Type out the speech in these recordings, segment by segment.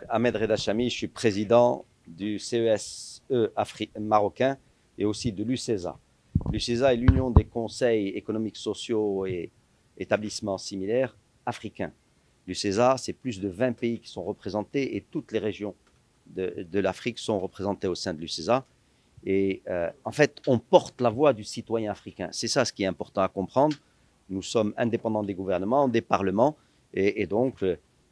Ahmed Reda Chami, je suis président du CESE marocain et aussi de l'UCESA. L'UCESA est l'Union des conseils économiques, sociaux et établissements similaires africains. L'UCESA, c'est plus de 20 pays qui sont représentés et toutes les régions de l'Afrique sont représentées au sein de l'UCESA. Et en fait, on porte la voix du citoyen africain. C'est ça ce qui est important à comprendre. Nous sommes indépendants des gouvernements, des parlements, et donc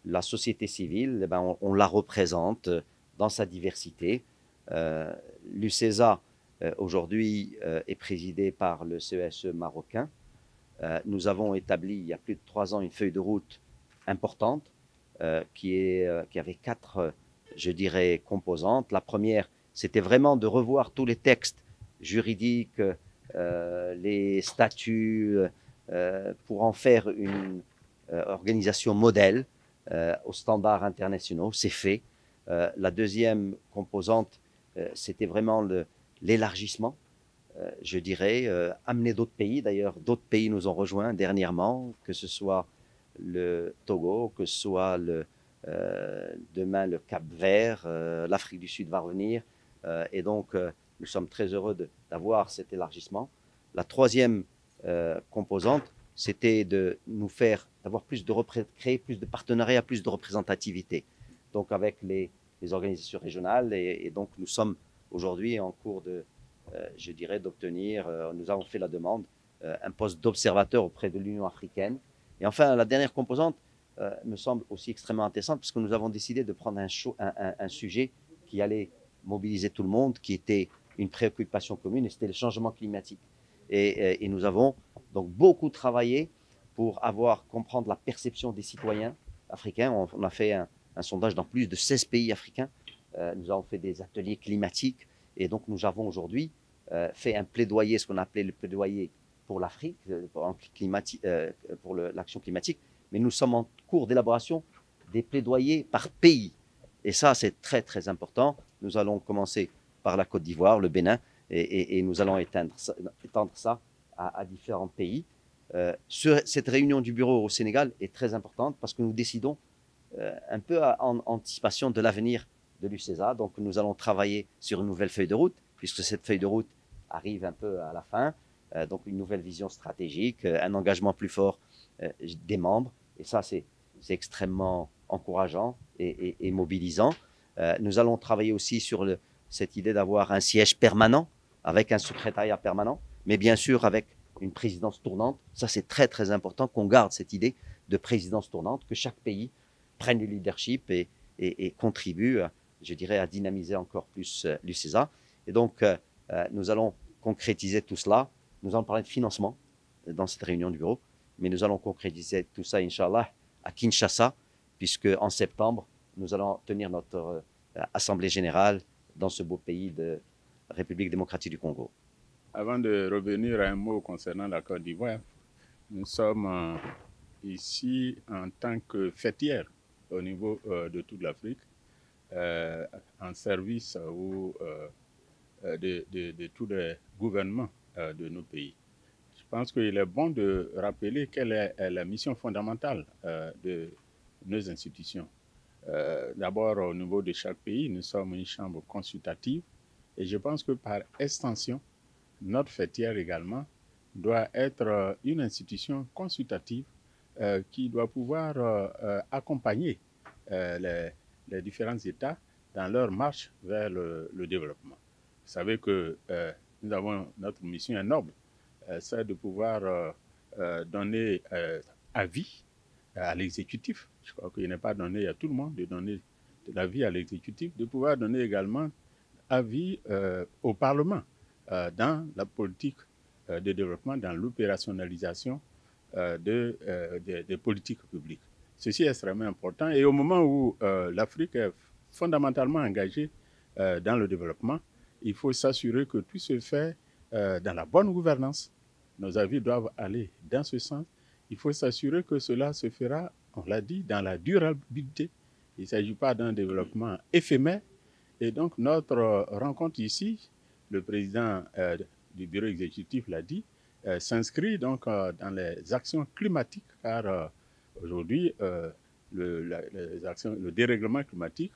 la société civile, eh ben, on la représente dans sa diversité. L'UCESA, aujourd'hui, est présidé par le CESE marocain. Nous avons établi, il y a plus de 3 ans, une feuille de route importante qui avait 4, je dirais, composantes. La première, c'était vraiment de revoir tous les textes juridiques, les statuts, pour en faire une organisation modèle aux standards internationaux. C'est fait. La deuxième composante, c'était vraiment l'élargissement, je dirais, amener d'autres pays. D'ailleurs, d'autres pays nous ont rejoints dernièrement, que ce soit le Togo, que ce soit demain le Cap-Vert, l'Afrique du Sud va revenir. Et donc, nous sommes très heureux d'avoir cet élargissement. La troisième composante, c'était de nous faire, créer plus de partenariats, plus de représentativité. Donc, avec les organisations régionales. Et donc, nous sommes aujourd'hui en cours je dirais, d'obtenir, nous avons fait la demande, un poste d'observateur auprès de l'Union africaine. Et enfin, la dernière composante me semble aussi extrêmement intéressante parce que nous avons décidé de prendre un sujet qui allait mobiliser tout le monde, qui était une préoccupation commune, et c'était le changement climatique. Et nous avons donc beaucoup travaillé pour comprendre la perception des citoyens africains. On a fait un sondage dans plus de 16 pays africains. Nous avons fait des ateliers climatiques. Et donc, nous avons aujourd'hui fait un plaidoyer, ce qu'on appelait le plaidoyer pour l'Afrique, pour l'action climatique. Mais nous sommes en cours d'élaboration des plaidoyers par pays. Et ça, c'est très, très important. Nous allons commencer par la Côte d'Ivoire, le Bénin, et nous allons étendre ça à différents pays. Cette réunion du bureau au Sénégal est très importante parce que nous décidons un peu en anticipation de l'avenir de l'UCESA. Donc, nous allons travailler sur une nouvelle feuille de route, puisque cette feuille de route arrive un peu à la fin. Donc, une nouvelle vision stratégique, un engagement plus fort des membres. Et ça, c'est extrêmement encourageant et mobilisant. Nous allons travailler aussi sur cette idée d'avoir un siège permanent, avec un secrétariat permanent, mais bien sûr avec une présidence tournante. Ça, c'est très, très important qu'on garde cette idée de présidence tournante, que chaque pays prenne le leadership et contribue, je dirais, à dynamiser encore plus l'UCESA. Et donc, nous allons concrétiser tout cela. Nous allons parler de financement dans cette réunion du bureau, mais nous allons concrétiser tout ça, Inch'Allah, à Kinshasa, puisque en septembre, nous allons tenir notre assemblée générale dans ce beau pays de République démocratique du Congo. Avant de revenir à un mot concernant la Côte d'Ivoire, nous sommes ici en tant que fêtière au niveau de toute l'Afrique, en service de tous les gouvernements de nos pays. Je pense qu'il est bon de rappeler quelle est la mission fondamentale de nos institutions. D'abord, au niveau de chaque pays, nous sommes une chambre consultative et je pense que par extension, notre fêtière également doit être une institution consultative qui doit pouvoir accompagner les différents États dans leur marche vers le développement. Vous savez que nous avons notre mission est noble, c'est de pouvoir donner avis à l'exécutif. Je crois qu'il n'est pas donné à tout le monde de donner de l'avis à l'exécutif, de pouvoir donner également avis au Parlement dans la politique de développement, dans l'opérationnalisation des politiques publiques. Ceci est extrêmement important. Et au moment où l'Afrique est fondamentalement engagée dans le développement, il faut s'assurer que tout se fait dans la bonne gouvernance. Nos avis doivent aller dans ce sens. Il faut s'assurer que cela se fera, on l'a dit, dans la durabilité. Il ne s'agit pas d'un développement éphémère. Et donc, notre rencontre ici, le président du bureau exécutif l'a dit, s'inscrit donc dans les actions climatiques, car aujourd'hui, le dérèglement climatique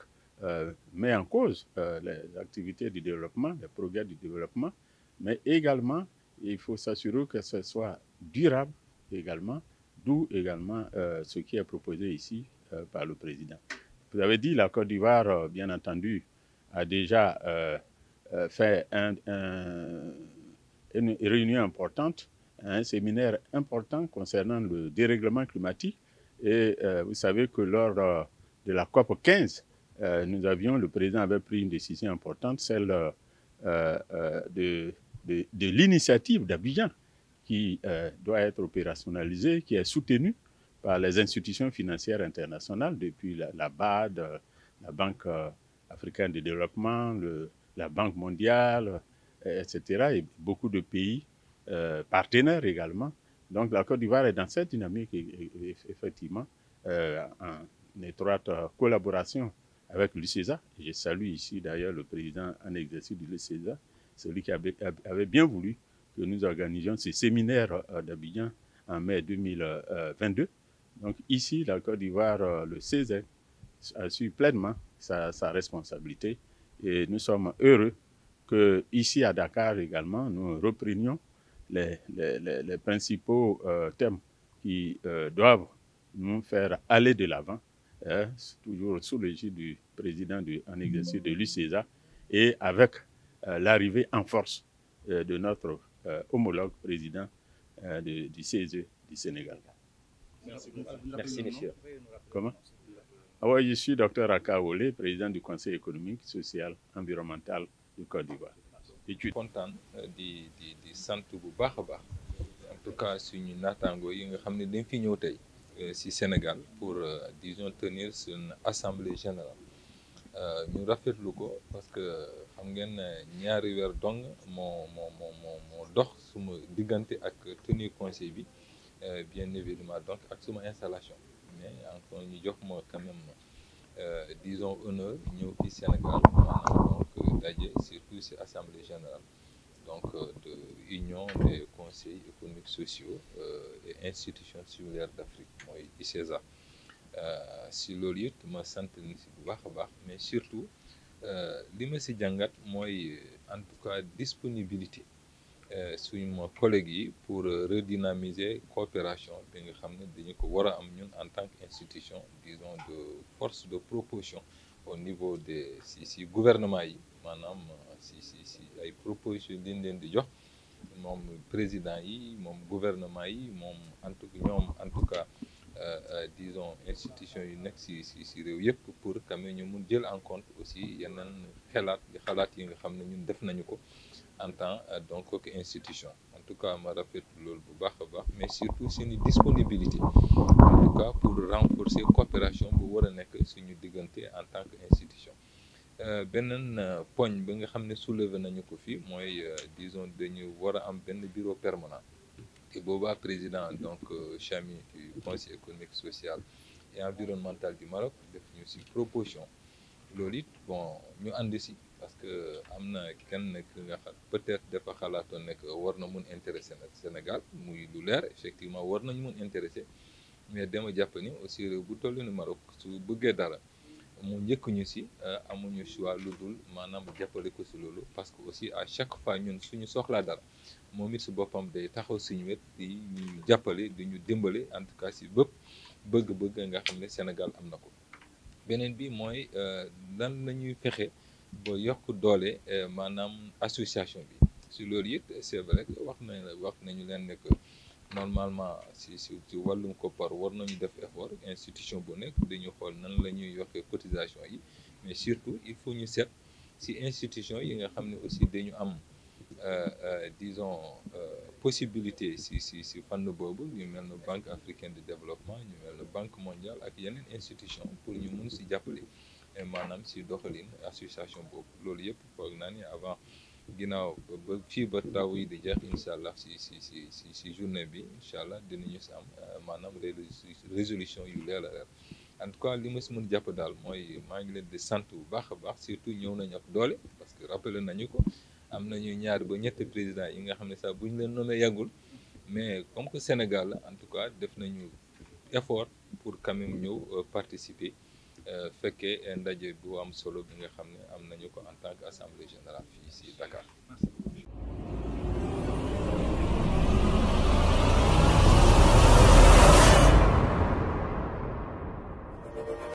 met en cause les activités du développement, les progrès du développement, mais également, il faut s'assurer que ce soit durable également, d'où également ce qui est proposé ici par le président. Vous avez dit la Côte d'Ivoire, bien entendu, a déjà fait une réunion importante, un séminaire important concernant le dérèglement climatique. Et vous savez que lors de la COP 15, le président avait pris une décision importante, celle de l'initiative d'Abidjan, qui doit être opérationnalisée, qui est soutenue par les institutions financières internationales, depuis la BAD, la Banque africaine de développement, la Banque mondiale, etc., et beaucoup de pays partenaires également. Donc la Côte d'Ivoire est dans cette dynamique, effectivement, en étroite collaboration avec l'UCESA. Je salue ici d'ailleurs le président en exercice de l'UCESA, celui qui avait bien voulu que nous organisions ce séminaire d'Abidjan en mai 2022. Donc ici, la Côte d'Ivoire, le CESA, assume pleinement sa responsabilité et nous sommes heureux qu'ici à Dakar également, nous reprenions les principaux thèmes qui doivent nous faire aller de l'avant, toujours sous l'égide du président en exercice de l'UCESA et avec l'arrivée en force de notre homologue président du CESE du Sénégal. Merci, messieurs. Comment? Ah ouais, je suis Dr Akaolé, président du Conseil économique, social, environnemental du Côte d'Ivoire. Kontaan di sant bu baax a baax en tout cas suñu naataango yi nga xam ne dañ fi ñëw tey ci Sénégal pour disons tenir une assemblée générale ñu rafetlu ko parce que xam ngeen ñaari weer dong moo dox suma diggante ak tenue conseil bi bien évidemment donc ak suma installation mais encore ñu jox ma quand même disons honneur ñëw fi Sénégal maanaam donc daje surtout ci assemblée générale donc de Union des conseils économiques sociaux et institutions similaires d'Afrique mooy ICESA si loolu it ma sant ni si bu baax a baax mais surtout li ma si jàngat mooy en tout cas disponibilité suñu collègues yi pour redynamiser coopération bi nga xam ne dañu ko war a am ñun en tant qu'institution disons de force de proposition au niveau des si gouvernement yi maanaam si ay propositions liñ leen di jox moom président yi moom gouvernement yi moom en tout cas disons institutions yu nekk si réew yëpp pour quand même ñu mun jël en compte aussi yeneen xalaat yi nga xam ne ñun def nañu ko en tant donc que institution en tout cas ma rafetlu loolu bu baax a baax mais surtout seeni disponibilité en tout cas pour renforcer coopération bu war a nekk suñu diggante en tant que institution beneen poñ bi nga xam ne soulevé nañu ko fii mooy disons dañu war a am benn bureau permanent te boobaa président donc Chami du conseil économique social et environnemental du Maroc def ñu ci proposition loolu it bon ñu ànd ci parce que am na kenn nga xam peut-être dafa xalaatoon ne war na mun intéresser nag Sénégal muy lu leer effectivement war nañu mun intéresser mais dama jàpp ni aussi réew bu toll ni Maroc su bëggee dara mu njëkk ñu ci amuñu choix lu dul maanaam jàppale ko ci loolu parce que aussi à chaque fois ñun suñu soxlaa dara moom it ci boppam day taxaw suñu wet di ñu jàppale di ñu dimbale en tout cas ci bépp bëgg-bëgg nga xam ne Sénégal am na ko beneen bi mooy lan la ñuy fexe ba yokk doole maanaam association bi ci loolu it c'est vrai que wax nañu leen ne que normalement ci wàllum koppar war nañu def effort institution bu nekk dañu xool nan la ñuy yokkee cotisation yi mais surtout il faut ñu seet ci institution yi nga xam ne aussi dañu am disons possibilité ci fànn boobu ñu mel ne Banque africaine de développement ñu mel ne Banque mondiale ak yeneen institution pour ñu mun ci jàppale maanaam ci doxalin association boobu loolu yëpp foog naa ni avant ginnaaw ba fii ba taw yi di jeex incha allah ci journée bi incha allah dinañu ci am maanaam résolution yu leer a leer en tout cas li ma ci mën jàpp daal mooy maa ngi leen di sant bu baax a baax surtout ñëw nañu ak doole parce que rappelé nañu ko am nañu ñaar ba ñetti président yi nga xam ne sax bu ñu leen nommé yàggul mais comme que Sénégal la en tout cas def nañu effort pour quand même ñëw participer fekkee ndaje bu am solo bi nga xam ne am nañu ko en tant que assemblée générale fii si Dakar.